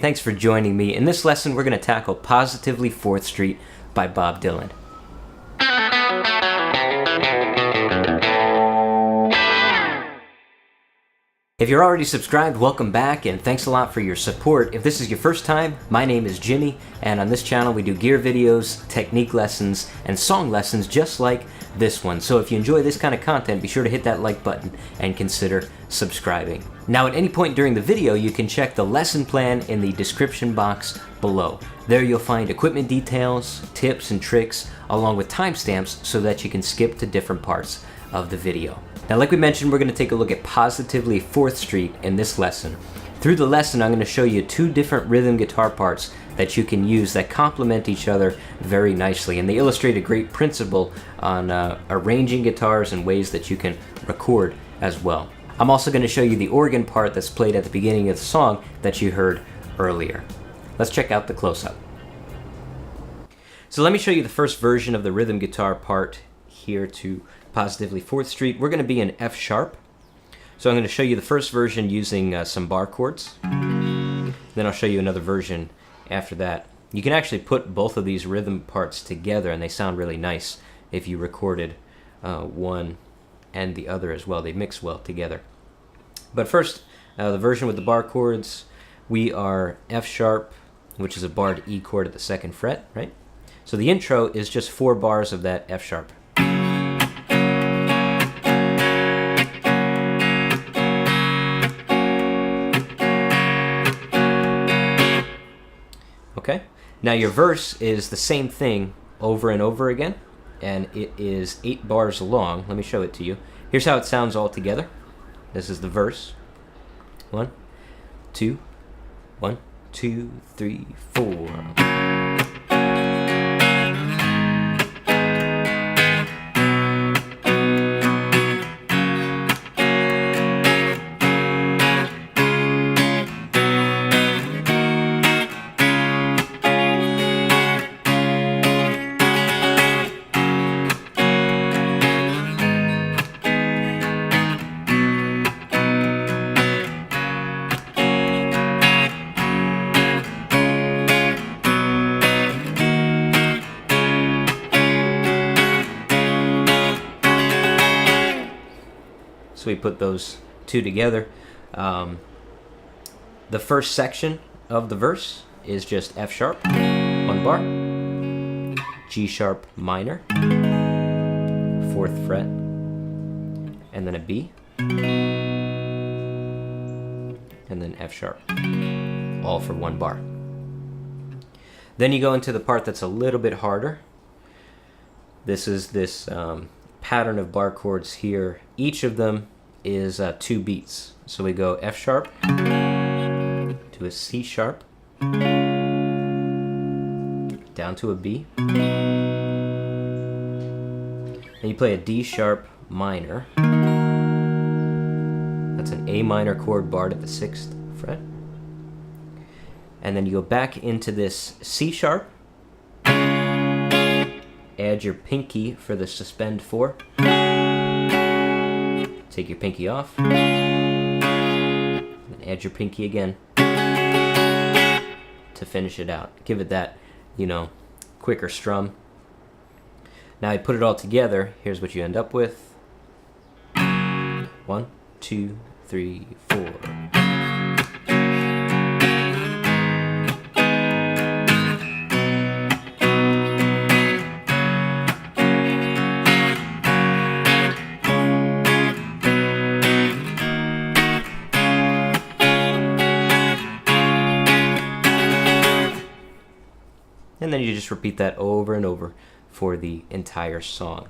thanks for joining me. In this lesson, we're going to tackle Positively 4th Street by Bob Dylan. If you're already subscribed, welcome back, and thanks a lot for your support. If this is your first time, my name is Jimmy, and on this channel we do gear videos, technique lessons, and song lessons just like this one. So if you enjoy this kind of content, be sure to hit that like button and consider subscribing. Now, at any point during the video, you can check the lesson plan in the description box below. There you'll find equipment details, tips and tricks, along with timestamps so that you can skip to different parts of the video. Now, like we mentioned, we're going to take a look at Positively 4th Street in this lesson. Through the lesson, I'm going to show you two different rhythm guitar parts that you can use that complement each other very nicely, and they illustrate a great principle on arranging guitars in ways that you can record as well. I'm also going to show you the organ part that's played at the beginning of the song that you heard earlier. Let's check out the close-up. So let me show you the first version of the rhythm guitar part here to Positively 4th Street. We're going to be in F sharp. So I'm going to show you the first version using some bar chords. Then I'll show you another version after that. You can actually put both of these rhythm parts together and they sound really nice if you recorded one and the other as well. They mix well together. But first, the version with the bar chords, we are F sharp, which is a barred E chord at the 2nd fret, right? So the intro is just 4 bars of that F sharp. Okay, now your verse is the same thing over and over again, and it is 8 bars long. Let me show it to you. Here's how it sounds all together. This is the verse. 1, 2, 1, 2, 3, 4. So we put those two together. The first section of the verse is just F sharp, 1 bar, G sharp minor, 4th fret, and then a B, and then F sharp, all for 1 bar. Then you go into the part that's a little bit harder. This is this pattern of bar chords here. Each of them is 2 beats. So we go F sharp to a C sharp, down to a B, and you play a D sharp minor. That's an A minor chord barred at the 6th fret. And then you go back into this C sharp, add your pinky for the suspend 4, take your pinky off, and add your pinky again to finish it out. Give it that, quicker strum. Now I put it all together. Here's what you end up with. 1, 2, 3, 4. And then you just repeat that over and over for the entire song.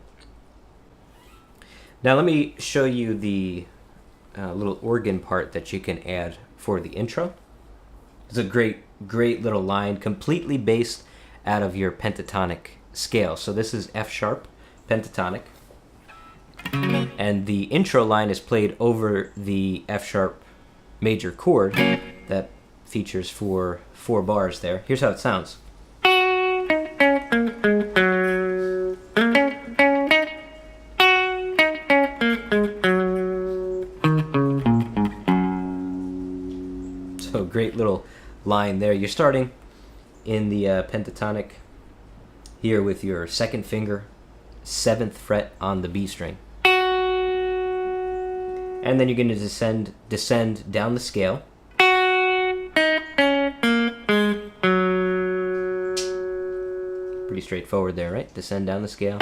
Now let me show you the little organ part that you can add for the intro. It's a great little line, completely based out of your pentatonic scale. So this is F sharp, pentatonic. And the intro line is played over the F sharp major chord that features 4 bars there. Here's how it sounds. So great little line there. You're starting in the pentatonic here with your second finger, 7th fret on the B string. And then you're going to descend down the scale. Pretty straightforward there, right? Descend down the scale.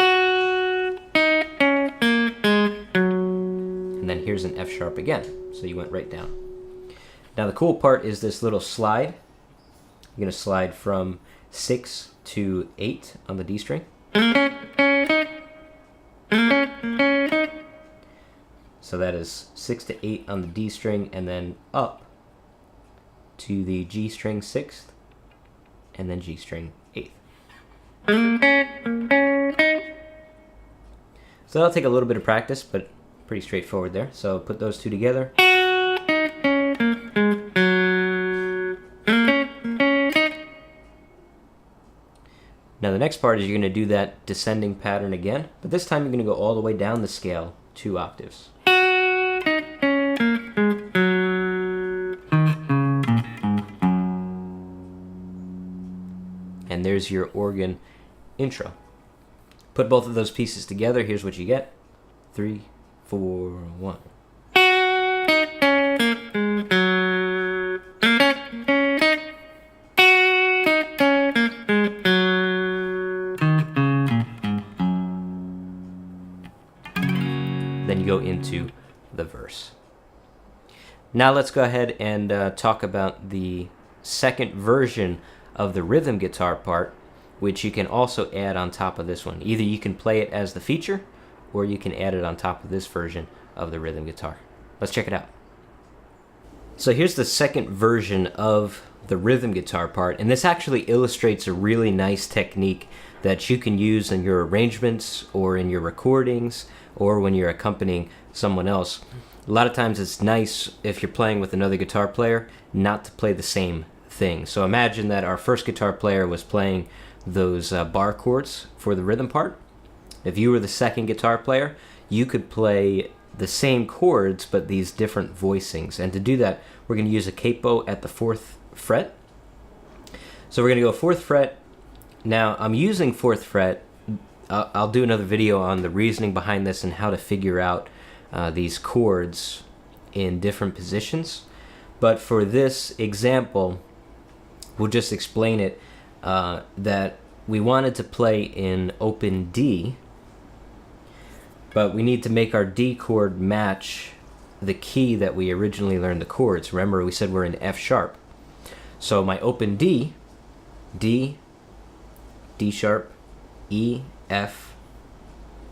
And then here's an F sharp again. So you went right down. Now the cool part is this little slide. You're going to slide from 6 to 8 on the D string. So that is 6 to 8 on the D string, and then up to the G string 6th, and then G string 8th. So that'll take a little bit of practice, but pretty straightforward there. So put those two together. Now the next part is you're going to do that descending pattern again, but this time you're going to go all the way down the scale 2 octaves. And there's your organ intro. Put both of those pieces together, here's what you get. 3, 4, 1. Then you go into the verse. Now let's go ahead and talk about the second version of the rhythm guitar part, which you can also add on top of this one. Either you can play it as the feature, or you can add it on top of this version of the rhythm guitar. Let's check it out. So here's the second version of the rhythm guitar part, and this actually illustrates a really nice technique that you can use in your arrangements or in your recordings or when you're accompanying someone else. A lot of times it's nice if you're playing with another guitar player not to play the same thing. So imagine that our first guitar player was playing those bar chords for the rhythm part. If you were the second guitar player, you could play the same chords but these different voicings. And to do that, we're going to use a capo at the 4th fret. So we're going to go 4th fret. Now I'm using 4th fret. I'll do another video on the reasoning behind this and how to figure out these chords in different positions. But for this example, we'll just explain it that we wanted to play in open D, but we need to make our D chord match the key that we originally learned the chords. Remember, we said we're in F sharp. So my open D, D, D sharp, E, F,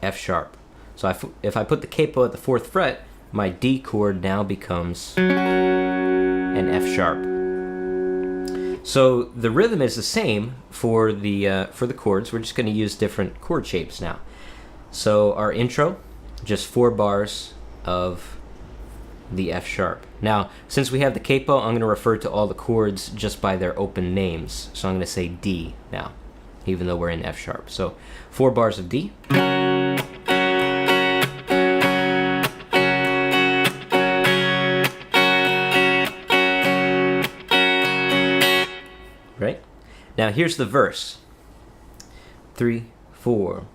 F sharp. So if I put the capo at the 4th fret, my D chord now becomes an F sharp. So the rhythm is the same for the chords. We're just going to use different chord shapes now. So our intro, just 4 bars of the F sharp. Now, since we have the capo, I'm going to refer to all the chords just by their open names. So I'm going to say D now, even though we're in F sharp. So 4 bars of D. Right? Now here's the verse. 3, 4.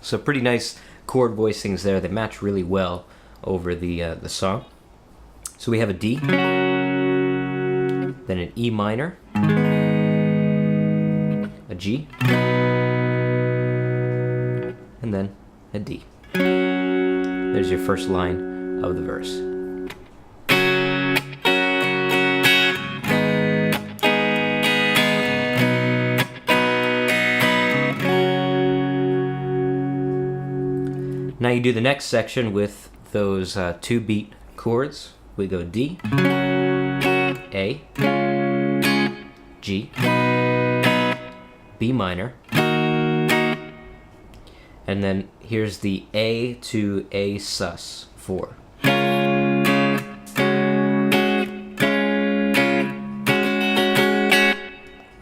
So pretty nice chord voicings there that match really well over the song. So we have a D, then an E minor, a G, and then a D. There's your first line of the verse. you do the next section with those 2-beat chords. We go D, A, G, B minor, and then here's the A to A sus 4.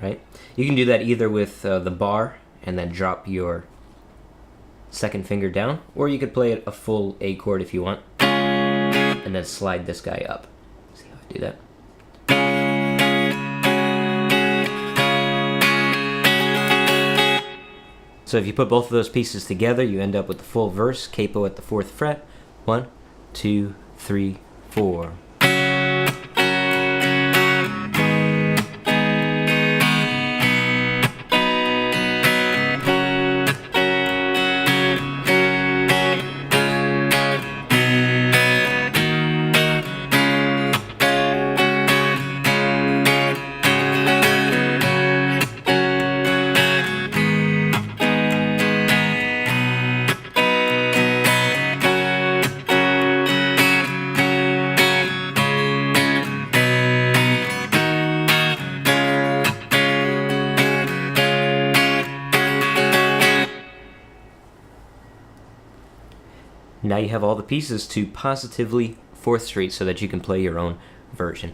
Right? You can do that either with the bar and then drop your second finger down, or you could play it a full A chord if you want, and then slide this guy up. See how I do that? So if you put both of those pieces together, you end up with the full verse, capo at the 4th fret. 1, 2, 3, 4. Now you have all the pieces to positively 4th Street so that you can play your own version.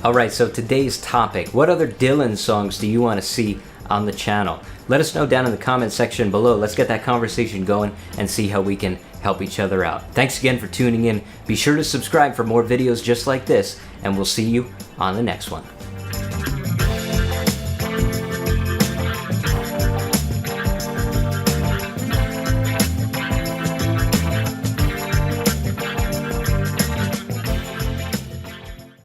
Alright, so today's topic. What other Dylan songs do you want to see on the channel? Let us know down in the comment section below. Let's get that conversation going and see how we can help each other out. Thanks again for tuning in. Be sure to subscribe for more videos just like this, and we'll see you on the next one.